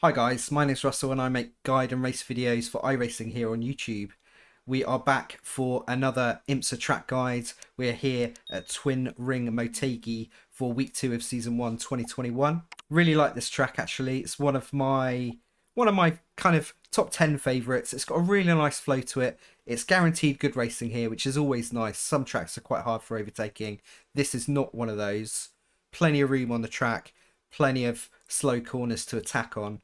Hi guys, my name's Russell and I make guide and race videos for iRacing here on YouTube. We are back for another IMSA track guide. We're here at Twin Ring Motegi for week 2 of season 1 2021. Really like this track actually. It's one of my kind of top 10 favorites. It's got a really nice flow to it. It's guaranteed good racing here, which is always nice. Some tracks are quite hard for overtaking. This is not one of those. Plenty of room on the track, plenty of slow corners to attack on.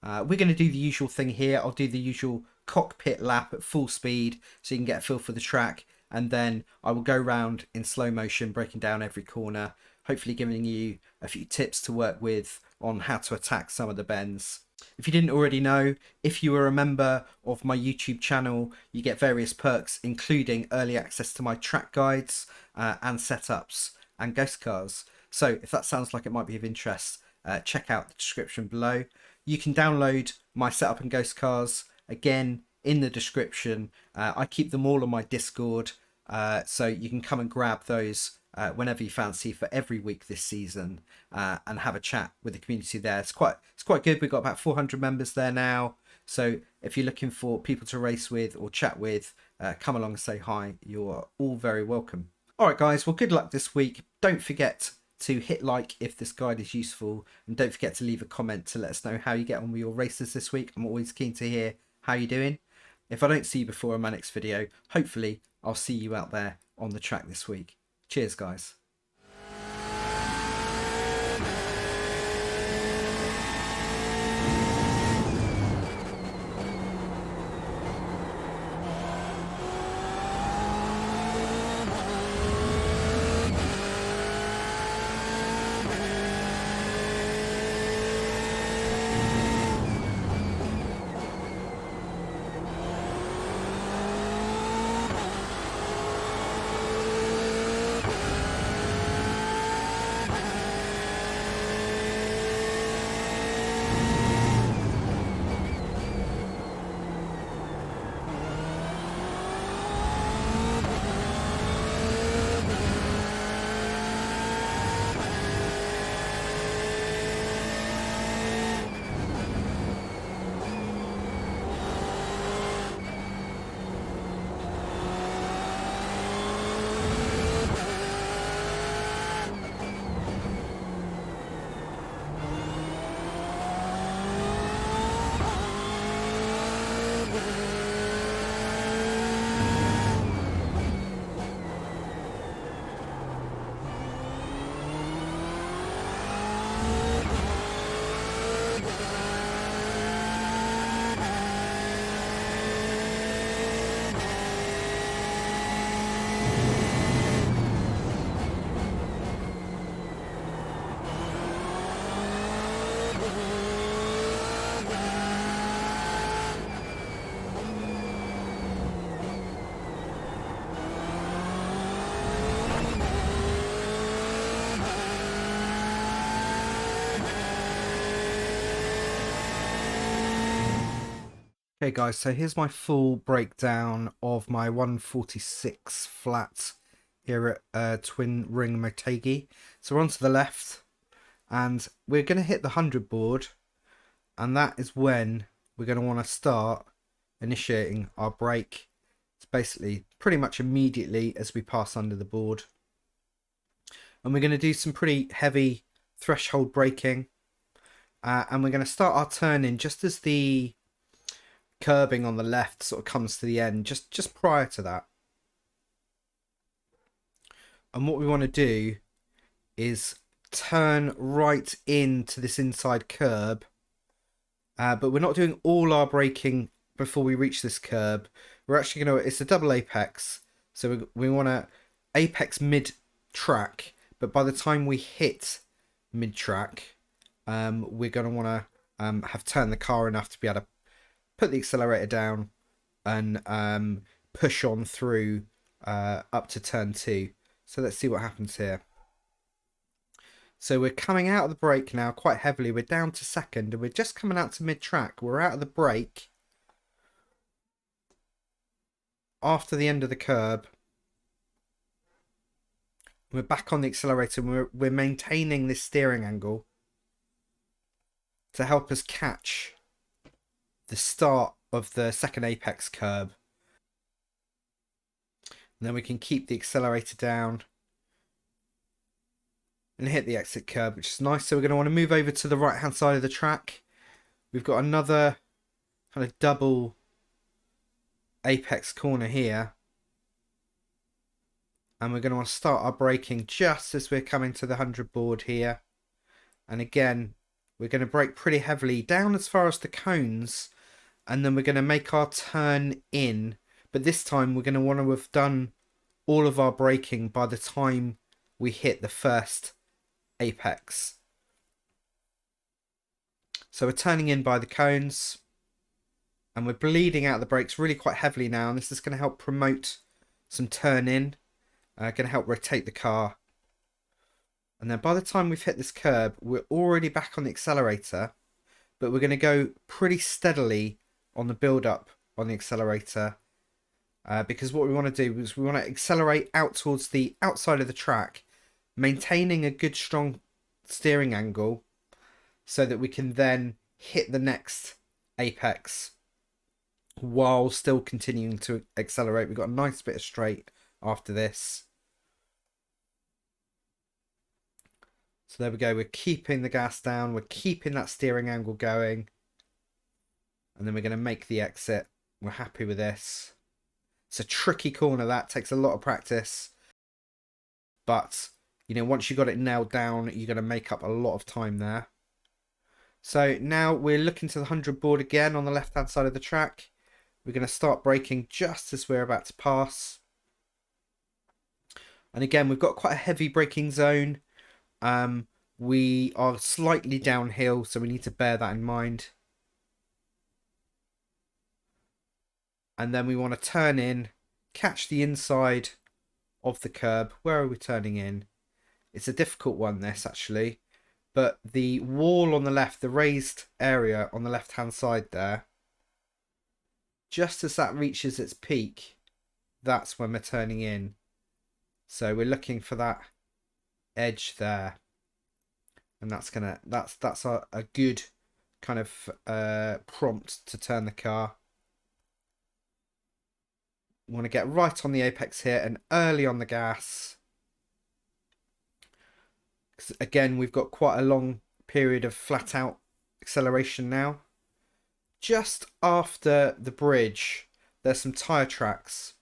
We're going to do the usual thing here. I'll do the usual cockpit lap at full speed so you can get a feel for the track, and then I will go round in slow motion, breaking down every corner, hopefully giving you a few tips to work with on how to attack some of the bends. If you didn't already know, if you are a member of my YouTube channel, you get various perks, including early access to my track guides and setups and ghost cars. So if that sounds like it might be of interest, check out the description below. You can download my setup and ghost cars again in the description. I keep them all on my Discord, so you can come and grab those whenever you fancy for every week this season, and have a chat with the community there. It's quite good. We've got about 400 members there now. So if you're looking for people to race with or chat with, come along and say hi. You're all very welcome. All right, guys. Well, good luck this week. Don't forget to hit like if this guide is useful, and don't forget to leave a comment to let us know how you get on with your races this week. I'm always keen to hear how you're doing. If I don't see you before in my next video, hopefully I'll see you out there on the track this week. Cheers, guys. Okay guys, so here's my full breakdown of my 146 flat here at Twin Ring Motegi. So we're on to the left, and we're going to hit the 100 board, and that is when we're going to want to start initiating our brake. It's basically pretty much immediately as we pass under the board. And we're going to do some pretty heavy threshold braking, and we're going to start our turning just as the curbing on the left sort of comes to the end, just prior to that. And what we want to do is turn right into this inside curb, but we're not doing all our braking before we reach this curb. We're actually going to, it's a double apex, so we want to apex mid track, but by the time we hit mid track, we're going to want to have turned the car enough to be able to put the accelerator down and push on through up to turn 2. So let's see what happens here. So we're coming out of the brake now quite heavily. We're down to second and we're just coming out to mid-track. We're out of the brake after the end of the curb. We're back on the accelerator and we're maintaining this steering angle. to help us catch the start of the second apex curb. And then we can keep the accelerator down and hit the exit curb, which is nice. So we're going to want to move over to the right hand side of the track. We've got another kind of double apex corner here. And we're going to want to start our braking just as we're coming to the 100 board here. And again, we're going to brake pretty heavily down as far as the cones. And then we're going to make our turn in. But this time we're going to want to have done all of our braking by the time we hit the first apex. So we're turning in by the cones. And we're bleeding out the brakes really quite heavily now. And this is going to help promote some turn in. Going to help rotate the car. And then by the time we've hit this curb, we're already back on the accelerator. But we're going to go pretty steadily on the build up on the accelerator. Because what we want to do is we want to accelerate out towards the outside of the track. Maintaining a good strong steering angle. So that we can then hit the next apex. While still continuing to accelerate. We've got a nice bit of straight after this. So there we go, we're keeping the gas down, we're keeping that steering angle going. And then we're going to make the exit. We're happy with this. It's a tricky corner, that takes a lot of practice. But, you know, once you got it nailed down, you're going to make up a lot of time there. So now we're looking to the 100 board again on the left hand side of the track. We're going to start braking just as we're about to pass. And again, we've got quite a heavy braking zone. We are slightly downhill, so we need to bear that in mind. And then we want to turn in, catch the inside of the curb. Where are we turning in? It's a difficult one, this actually. But the wall on the left, the raised area on the left-hand side there, just as that reaches its peak, that's when we're turning in. So we're looking for that edge there. And that's a good kind of prompt to turn the car. We want to get right on the apex here and early on the gas. Again, we've got quite a long period of flat out acceleration now. Just after the bridge, there's some tyre tracks.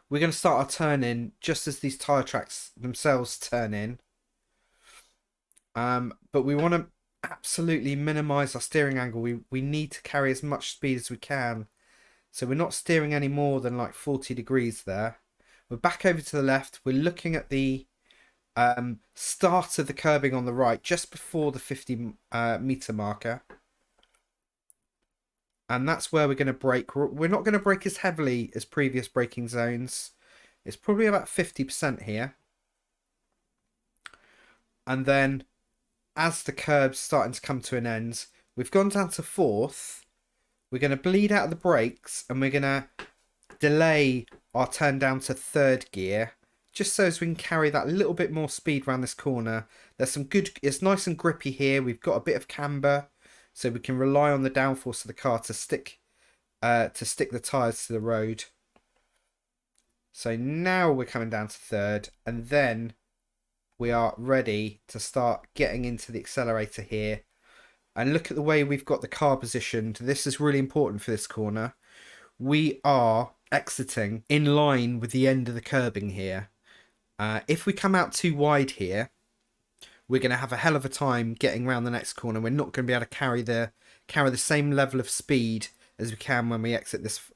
We're going to start our turn in just as these tyre tracks themselves turn in. But we want to absolutely minimise our steering angle. We need to carry as much speed as we can. So we're not steering any more than like 40 degrees there. We're back over to the left. We're looking at the start of the curbing on the right, just before the 50 metre marker. And that's where we're going to brake. We're not going to brake as heavily as previous braking zones. It's probably about 50% here. And then as the curb's starting to come to an end, we've gone down to fourth. We're going to bleed out of the brakes and we're going to delay our turn down to third gear, just so as we can carry that little bit more speed around this corner. There's some good, it's nice and grippy here. We've got a bit of camber, so we can rely on the downforce of the car to stick the tyres to the road. So now we're coming down to third, and then we are ready to start getting into the accelerator here. And look at the way we've got the car positioned. This is really important for this corner. We are exiting in line with the end of the curbing here. If we come out too wide here, we're going to have a hell of a time getting around the next corner. We're not going to be able to carry the same level of speed as we can when we exit this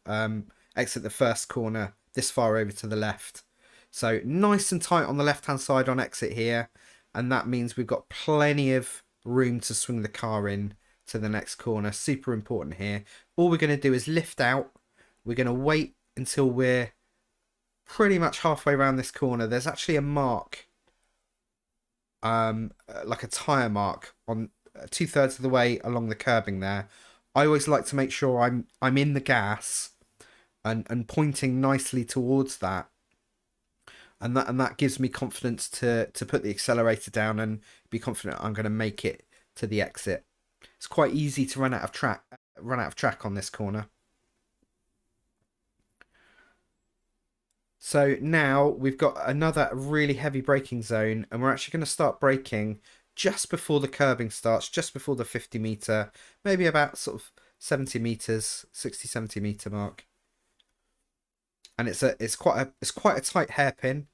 exit the first corner this far over to the left. So nice and tight on the left hand side on exit here, and that means we've got plenty of room to swing the car in to the next corner. Super important here. All we're going to do is lift out. We're going to wait until we're pretty much halfway around this corner. There's actually a mark, like a tyre mark on 2/3 of the way along the curbing there. I always like to make sure I'm in the gas and pointing nicely towards that. And that gives me confidence to put the accelerator down and be confident I'm going to make it to the exit. It's quite easy to run out of track on this corner. So now we've got another really heavy braking zone, and we're actually going to start braking just before the curbing starts, just before the 50 meter, maybe about sort of 70 meters, 60, 70 meter mark. And it's quite a tight hairpin.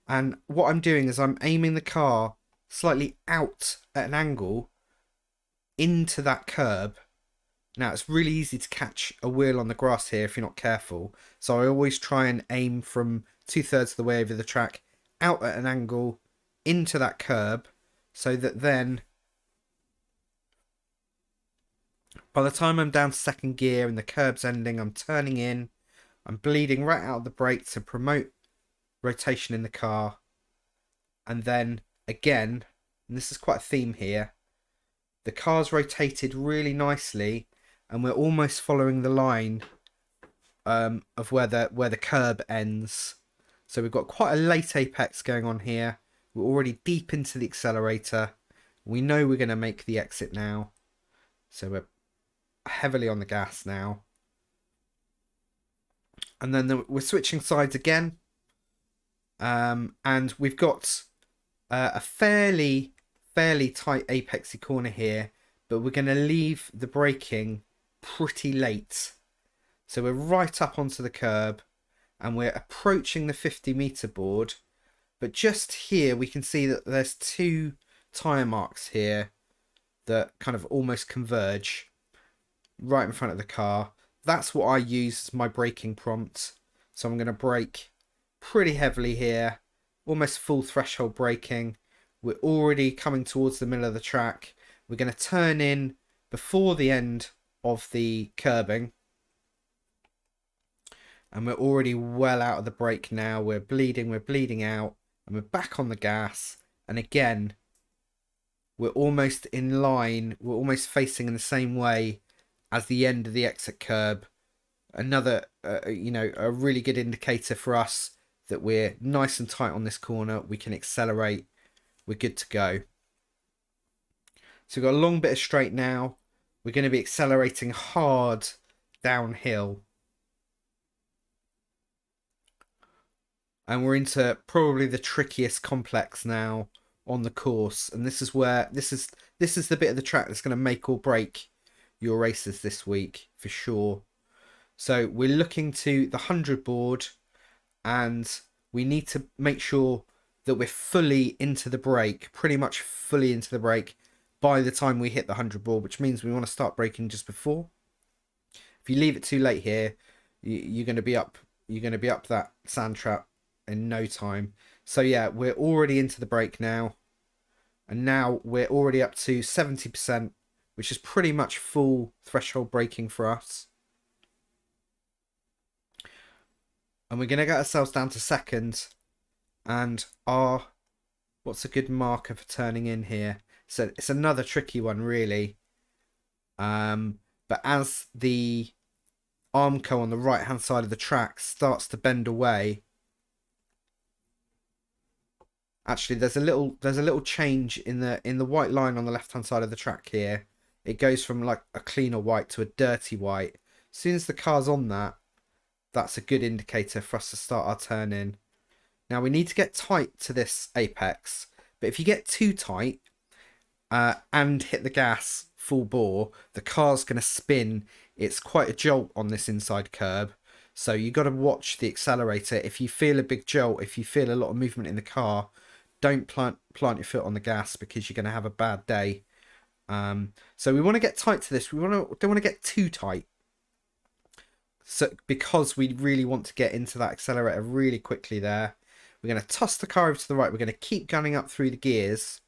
And what I'm doing is I'm aiming the car slightly out at an angle into that curb. Now, it's really easy to catch a wheel on the grass here if you're not careful. So I always try and aim from 2/3 of the way over the track, out at an angle, into that curb, so that then, by the time I'm down to second gear and the curb's ending, I'm turning in, I'm bleeding right out of the brake to promote rotation in the car. And then, again, and this is quite a theme here, the car's rotated really nicely, and we're almost following the line of where the curb ends. So we've got quite a late apex going on here. We're already deep into the accelerator. We know we're going to make the exit now. So we're heavily on the gas now. And then we're switching sides again. And we've got a fairly tight apexy corner here, but we're going to leave the braking pretty late. So we're right up onto the curb, and we're approaching the 50 meter board. But just here we can see that there's two tyre marks here that kind of almost converge right in front of the car. That's what I use as my braking prompt. So I'm going to brake pretty heavily here, almost full threshold braking. We're already coming towards the middle of the track. We're going to turn in before the end of the curbing. And we're already well out of the brake now. We're bleeding out. And we're back on the gas. And again, we're almost in line. We're almost facing in the same way as the end of the exit curb. Another, a really good indicator for us that we're nice and tight on this corner. We can accelerate. We're good to go. So we've got a long bit of straight now. We're going to be accelerating hard downhill. And we're into probably the trickiest complex now on the course. And this is where this is the bit of the track that's going to make or break your races this week for sure. So we're looking to the 100 board, and we need to make sure that we're fully into the brake, pretty much fully into the brake by the time we hit the 100 board, which means we want to start braking just before. If you leave it too late here, you're going to be up that sand trap in no time. So yeah, we're already into the brake now, and now we're already up to 70%, which is pretty much full threshold braking for us. And we're going to get ourselves down to second, and what's a good marker for turning in here? So it's another tricky one really. But as the Armco on the right hand side of the track starts to bend away, actually there's a little change in the white line on the left hand side of the track here. It goes from like a cleaner white to a dirty white. As soon as the car's on that, that's a good indicator for us to start our turn in. Now we need to get tight to this apex, but if you get too tight and hit the gas full bore, the car's going to spin. It's quite a jolt on this inside curb, so you got to watch the accelerator. If you feel a big jolt, if you feel a lot of movement in the car, don't plant your foot on the gas, because you're going to have a bad day. So we want to get tight to this. We don't want to get too tight. So because we really want to get into that accelerator really quickly there, we're going to toss the car over to the right. We're going to keep gunning up through the gears.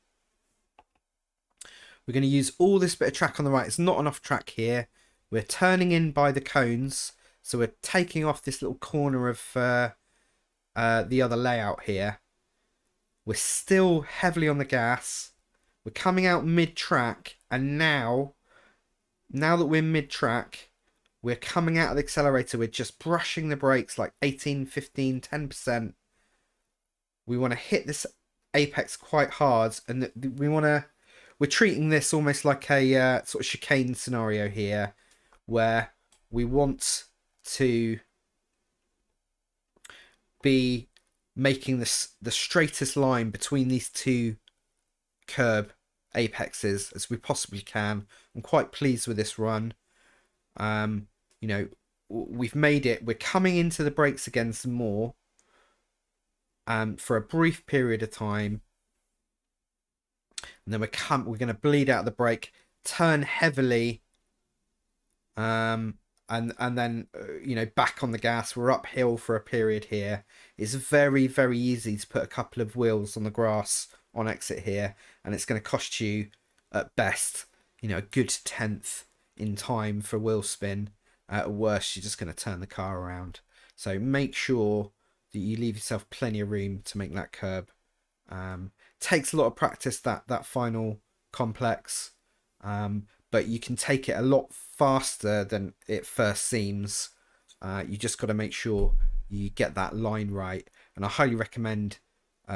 We're going to use all this bit of track on the right. It's not enough track here. We're turning in by the cones. So we're taking off this little corner of the other layout here. We're still heavily on the gas. We're coming out mid-track. And now that we're mid-track, we're coming out of the accelerator. We're just brushing the brakes like 18, 15, 10%. We want to hit this apex quite hard, and we're we're treating this almost like a sort of chicane scenario here, where we want to be making this the straightest line between these two curb apexes as we possibly can. I'm quite pleased with this run. You know, we've made it. We're coming into the brakes again some more, for a brief period of time, and then we're going to bleed out the brake, turn heavily, and then you know, back on the gas. We're uphill for a period here. It's very, very easy to put a couple of wheels on the grass on exit here, and it's going to cost you at best, you know, a good tenth in time for wheel spin. At worst, you're just going to turn the car around. So make sure that you leave yourself plenty of room to make that curb. Takes a lot of practice, that final complex, but you can take it a lot faster than it first seems. You just got to make sure you get that line right, and I highly recommend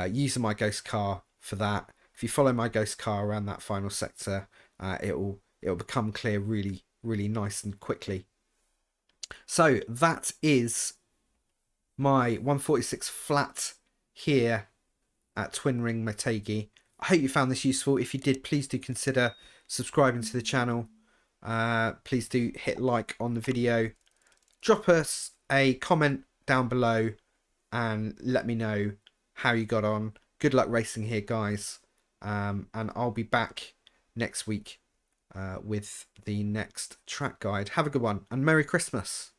using my ghost car for that. If you follow my ghost car around that final sector, it'll become clear really, really nice and quickly. So that is my 146 flat here at Twin Ring Motegi. I hope you found this useful. If you did, please do consider subscribing to the channel. Please do hit like on the video. Drop us a comment down below and let me know how you got on. Good luck racing here, guys. And I'll be back next week with the next track guide. Have a good one and Merry Christmas.